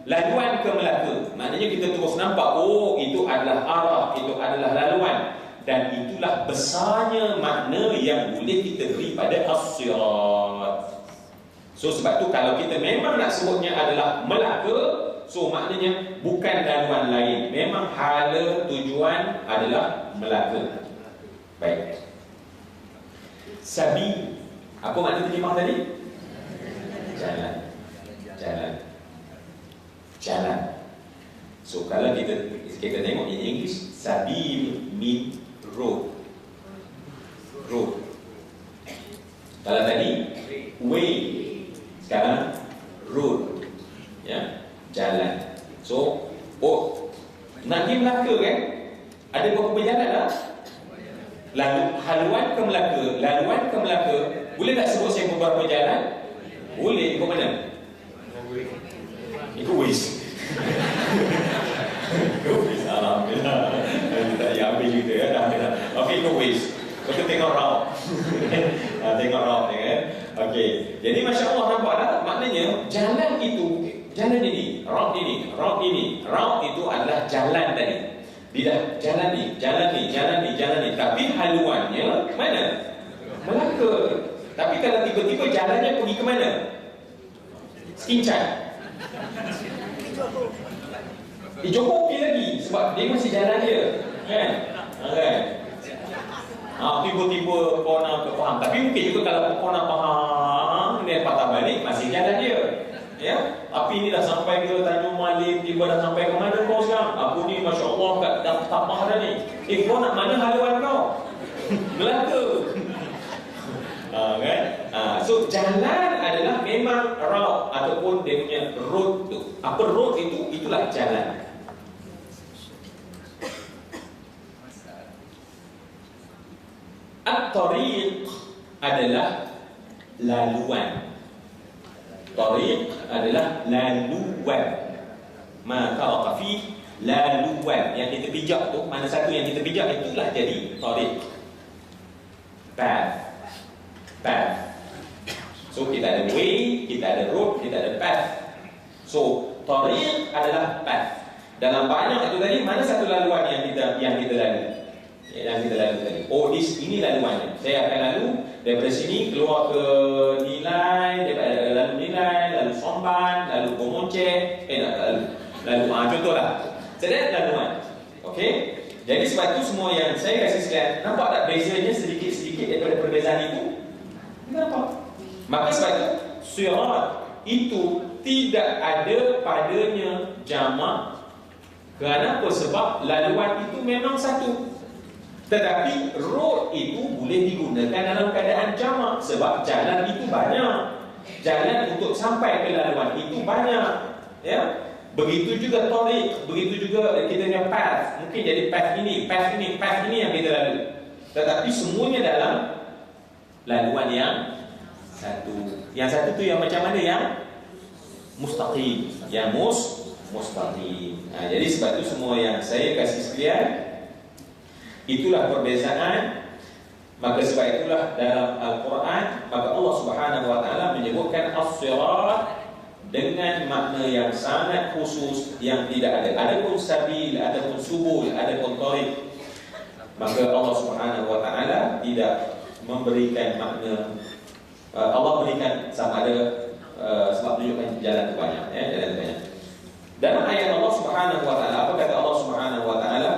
laluan ke Melaka, maknanya kita terus nampak, oh itu adalah arah, itu adalah laluan. Dan itulah besarnya makna yang boleh kita beri pada as-sirat. So sebab tu kalau kita memang nak sebutnya adalah Melaka, so maknanya bukan laluan lain, memang hala tujuan adalah Melaka. Baik. Sabi, apa makna terjemah tadi? Jalan. Jalan. So kalau kita tengok in English, sabil mean road. Kalau tadi way, sekarang road. Ya, jalan. So, nak pergi Melaka kan? Ada berapa jalan lah? Lalu haluan ke Melaka. Boleh tak sebut saya beberapa jalan? Boleh. Ikut mana? Ikut Waze. Alhamdulillah. Tak payah ambil juga ya. Okey, ikut Waze. Kita tengok route. Tengok route ya kan. Okey. Jadi Masya Allah, nampak tak? Maknanya jalan itu, jalan ini, route itu adalah jalan tadi. Dia jalan ni. Tapi haluannya mana? Melaka. Tapi kalau tiba-tiba jalannya pergi ke mana? Sekincai. Johor okey lagi sebab dia masih jalan dia, kan? Tiba-tiba kau nak faham. Tapi mungkin juga kalau kau nak faham, dia patah balik, masih jalan dia. Ya? Tapi ini dah sampai ke Tanjung Malim, tiba dah sampai ke mana kau sekarang? Aku ni Masya Allah dah tapah dah ni. Kau nak mana haluan kau? Melaka. Kan? So jalan adalah memang route ataupun dia punya road tu. Apa road itu? Itulah jalan. At-tariq adalah laluan. Tariq adalah laluan. Maka fi laluan yang kita pijak tu, mana satu yang kita pijak itulah jadi tariq. Path. So kita ada way, kita ada road, kita ada path. So tariq adalah path. Dalam banyak itu tadi, mana satu laluan yang kita lalu? Yang kita lalu tadi. Ini laluannya. Saya akan lalu daripada sini keluar ke Nilai, lalu Nilai, lalu Somban, lalu Gomonceh, contohlah. Jadi laluan. Okey. Jadi sebab itu semua yang saya kasih sekalian, nampak tak bezanya sedikit-sedikit daripada perbezaan itu? Nampak. Maka sebab itu sirat itu tidak ada padanya jamak. Kenapa? Sebab laluan itu memang satu. Tetapi road itu boleh digunakan dalam keadaan jamak sebab jalan itu banyak. Jalan untuk sampai ke laluan itu banyak. Ya. Begitu juga tariq, begitu juga kita punya path. Mungkin jadi path ini yang kita lalu. Tetapi semuanya dalam laluan yang satu. Yang satu tu yang macam mana? Yang mustaqim. Yang mustaqim. Jadi sebab itu semua yang saya kasih sekalian, itulah perbezaan. Maka sebab itulah dalam Al-Quran, maka Allah Subhanahu wa taala menyebutkan as-sirat dengan makna yang sangat khusus yang tidak ada. Adapun sabil, adapun subul, adapun tariq, maka Allah Subhanahu wa taala tidak memberikan makna. Allah berikan sama ada sebab tunjukkan jalan itu banyak, jalan itu banyak. Dalam ayat Allah Subhanahu wa taala, apa kata Allah Subhanahu wa taala?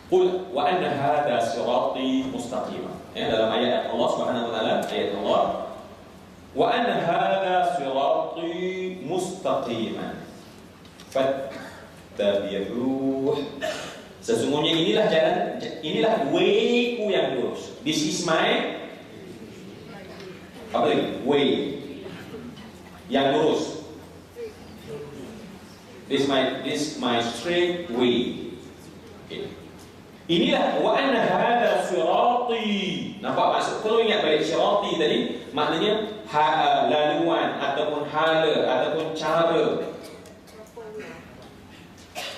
Qul wa anna hadha sirati mustaqima. Dalam ayat Allah Subhanahu wa taala, ayat Allah, wa anna hadha sirati mustaqiman fattabi'uh. Sesungguhnya inilah jalan, inilah way ku yang lurus. This is my apa lagi? Way yang lurus. This my straight way. Okay. Inilah wa anna hadha sirati. Nampak maksud? Kalau ingat balik sirati tadi, maknanya laluan ataupun hala ataupun cara.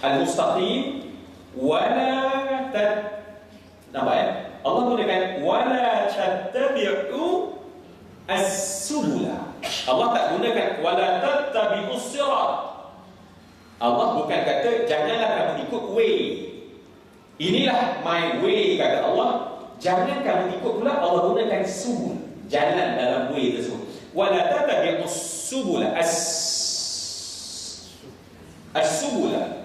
Al-mustaqim wala nampak Allah gunakan wala tattabi'u as-subula. Allah tak gunakan wala tattabi'u sirat. Allah bukan kata janganlah kamu ikut way. Inilah my way, kata Allah. Jangan kamu ikut pula. Allah gunakan subul, jalan dalam way tersebut. Wala tattabi'u as-subula. As-subula.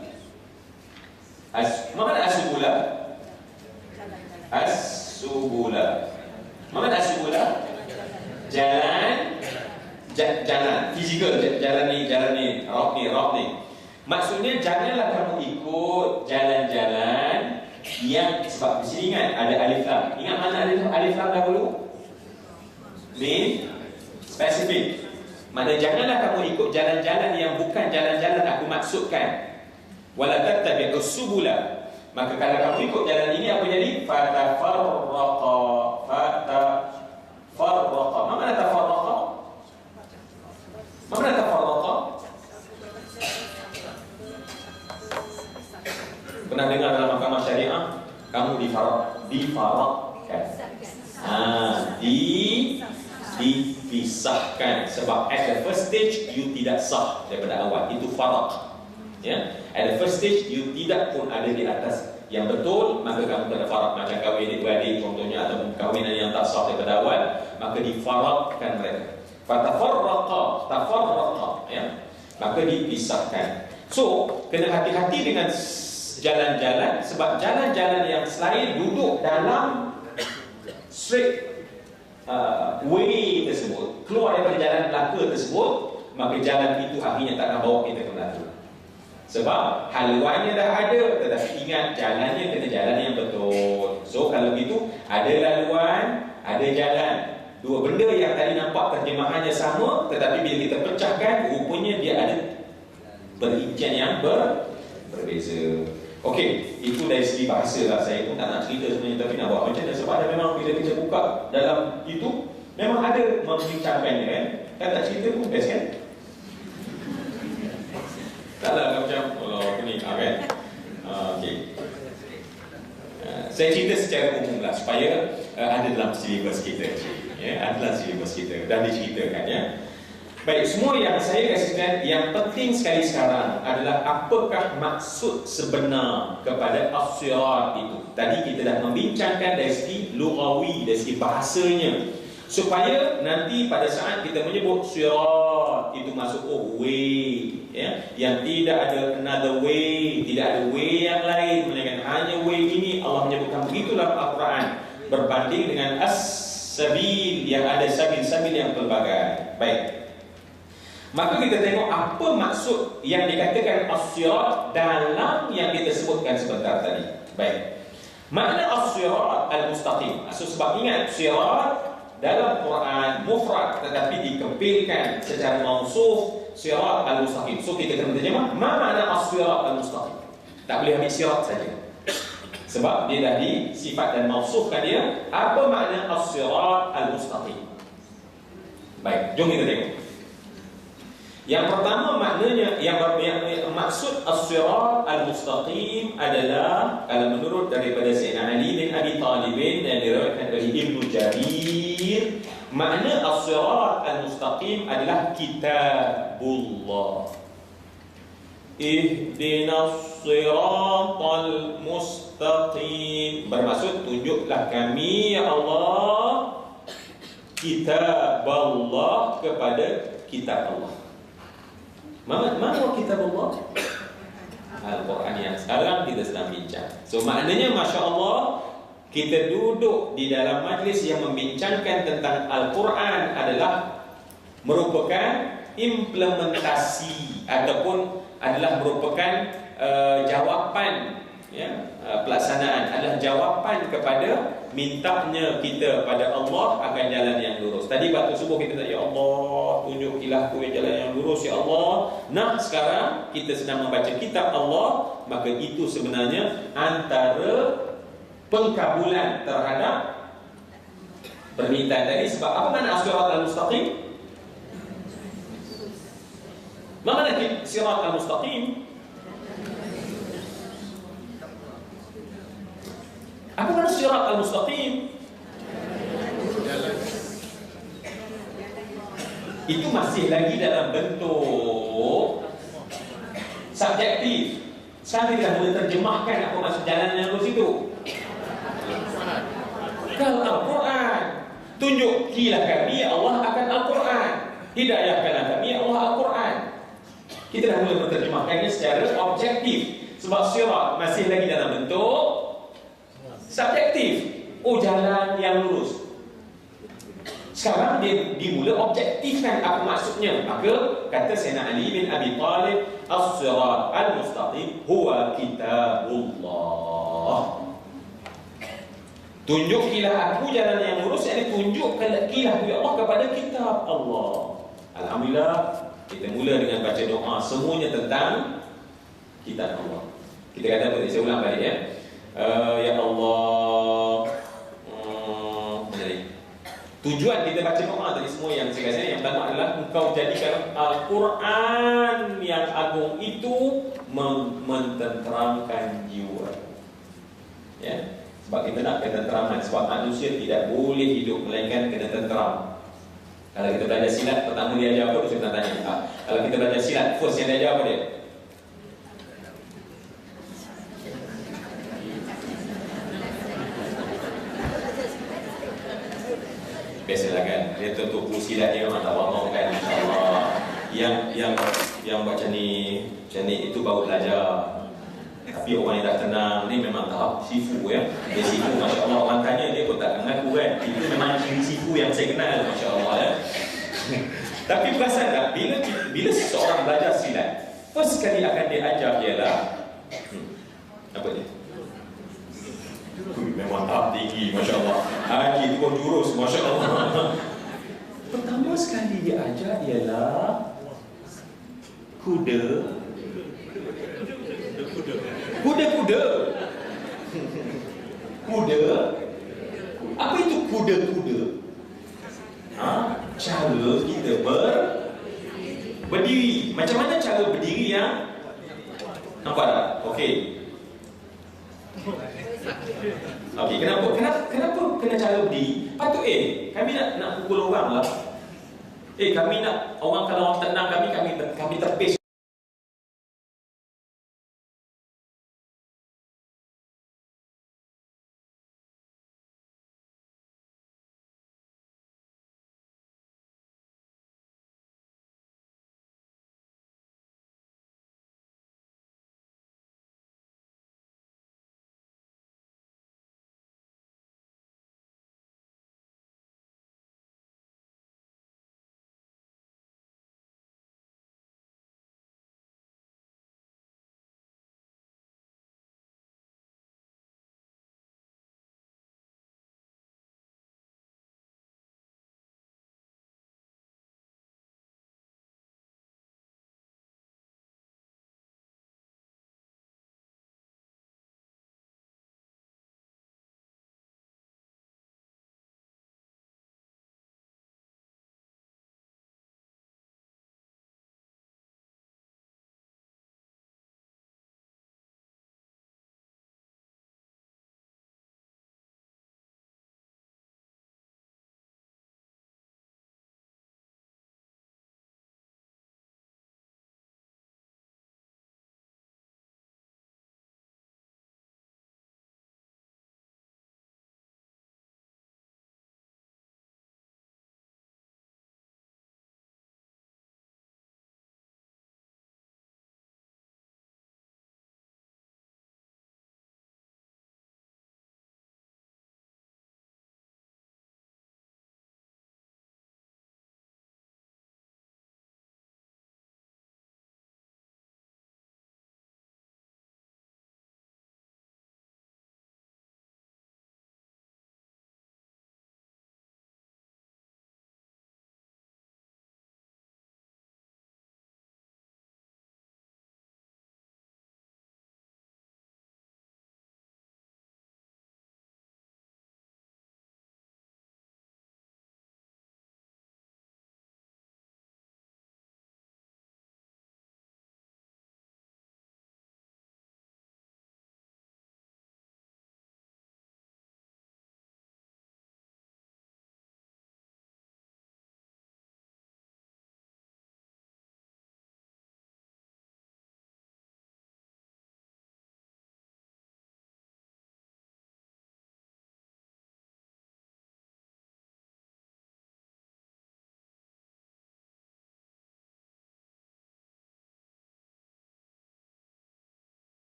Mana as-subula? As-subula. Mana as-subula? Jalan, fizikal, jalan ni, rock ni. Maksudnya janganlah kamu ikut jalan-jalan yang, sebab di sini ingat ada alif lam. Ingat mana alif lam dahulu? Main specific. Maknanya janganlah kamu ikut jalan-jalan yang bukan jalan-jalan aku maksudkan. Wala tattabi'us subula. Maka kalau kamu ikut jalan ini apa jadi? Fatafarraqa. Mana tafarraqa? Mana tafarraqa? Pernah dengar dalam mahkamah syariah, kamu difarakkan. Dipisahkan. Sebab at the first stage you tidak sah daripada awal. Itu farak. At the first stage you tidak pun ada di atas yang betul, maka kamu kena farak. Macam kahwin adik-beradik contohnya, atau kahwinan yang tak sah daripada awal, maka difarakkan mereka. Fatafarraqa, maka dipisahkan. So kena hati-hati dengan jalan-jalan, sebab jalan-jalan yang selain duduk dalam straight way tersebut, keluar daripada jalan belaka tersebut, maka jalan itu akhirnya tak akan bawa kita ke belaka. Sebab haluannya dah ada, tetapi ingat jalannya kena jalan yang betul. So kalau begitu, ada laluan, ada jalan. Dua benda yang tadi nampak terjemahannya sama, tetapi bila kita pecahkan, rupanya dia ada perincian yang berbeza. Okey, itu dari segi bahasa lah. Saya pun tak nak cerita sebenarnya, tapi nak buat macam mana. Sebab ada memang bila kita buka dalam itu, memang ada membincangkannya kan. Kan tak cerita pun best kan. Taklah macam apa ni kan. Okey. Saya cerita secara umum lah supaya ada dalam silibus kita. Ada dalam silibus kita dan diceritakan ya. Baik, semua yang saya kasihkan, yang penting sekali sekarang adalah apakah maksud sebenar kepada as-sirat itu. Tadi kita dah membincangkan dari segi lughawi, dari segi bahasanya, supaya nanti pada saat kita menyebut sirat itu masuk way, yang tidak ada another way, tidak ada way yang lain melainkan hanya way ini. Allah menyebutkan begitu dalam Al-Quran, berbanding dengan as-sabil yang ada sabil-sabil yang pelbagai. Baik, maka kita tengok apa maksud yang dikatakan as-sirat dalam yang kita sebutkan sebentar tadi. Baik, makna as-sirat al-mustaqim. Sebab ingat, sirat dalam Quran mufrad tetapi dikempilkan secara mausuf, sirat al-mustaqim. So kita kena terjemah, ma makna as-sirat al-mustaqim. Tak boleh ambil sirat saja. Sebab dia dah disifat dan mausufkan dia. Apa makna as-sirat al-mustaqim? Baik, jom kita tengok. Yang pertama maknanya, yang maksud as-sirat al-mustaqim adalah, kalau menurut daripada Sayyidina Ali bin Abi Talib dan diriwayatkan dari Ibnu Jarir, makna as-sirat al-mustaqim adalah kitabullah. Ihdinas siratal mustaqim, bermaksud tunjuklah kami ya Allah kitab Allah kepada kitab Allah. Mana kitab Allah? Al-Quran yang sekarang kita sedang bincang. So maknanya Masya Allah, kita duduk di dalam majlis yang membincangkan tentang Al-Quran adalah merupakan implementasi ataupun adalah merupakan jawapan, ya, pelaksanaan, adalah jawapan kepada mintanya kita pada Allah akan jalan yang lurus. Tadi waktu subuh kita kata, ya Allah, tunjukilah aku jalan yang lurus ya Allah. Nah, sekarang kita sedang membaca kitab Allah, maka itu sebenarnya antara pengkabulan terhadap permintaan tadi. Sebab apa makna as-sirat al-mustaqim? Mana sirat al-mustaqim? Apa makna sirat al-mustaqim? Itu masih lagi dalam bentuk subjektif. Saya tidak boleh terjemahkan apa maksud jalan yang lurus itu. Kalau Al-Quran, tunjukilah kami Allah akan Al-Quran, hidayahkanlah kami Allah Al-Quran. Kita dah boleh menerjemahkannya secara objektif. Sebab sirat masih lagi dalam bentuk subjektif. Oh, jalan yang lurus. Sekarang dia dimula objektifkan apa maksudnya. Maka kata Sayyidina Ali bin Abi Talib, as-sirat al-mustaqim huwa kitabullah. Tunjukilah aku jalan yang lurus, yakni tunjukkanlah ya Allah kepada kitab Allah. Alhamdulillah, kita mula dengan baca doa semuanya tentang kitab Allah. Kita kata apa? Saya ulang balik ya. Ya Allah, tujuan kita baca doa tadi semua yang saya kata, yang pertama adalah engkau jadikan Al-Quran yang agung itu mententeramkan jiwa. Ya, sebab kita nak ketenteraman. Sebab manusia tidak boleh hidup melainkan kena tenteram. Kalau kita belajar silat, pertama dia ajar apa? Saya nak tanya. Kalau kita belajar silat, first yang dia ajar apa dia? Biasalah kan, dia tutup silat dia memang tak faham kan, insyaAllah. Yang macam ni itu baru belajar. Tapi orang yang dah tenang ni memang tahap sifu ya. Dia sifu, Masya Allah, orang tanya dia pun tak mengaku kan. Itu memang ciri sifu yang saya kenal, Masya Allah ya. Tapi perasan tak, bila seseorang belajar silat, first kali akan dia ajar ialah apa dia? Memang tahap tinggi, Masya Allah. Haji itu pun jurus, Masya Allah. Pertama sekali dia ajar ialah kuda. Apa itu kuda-kuda? Cara kita berdiri. Macam mana cara berdiri yang nampak tak? Okey, kenapa kena cara berdiri? Patut kami nak pukul orang lah. Kami nak orang, kalau orang tenang kami terpis.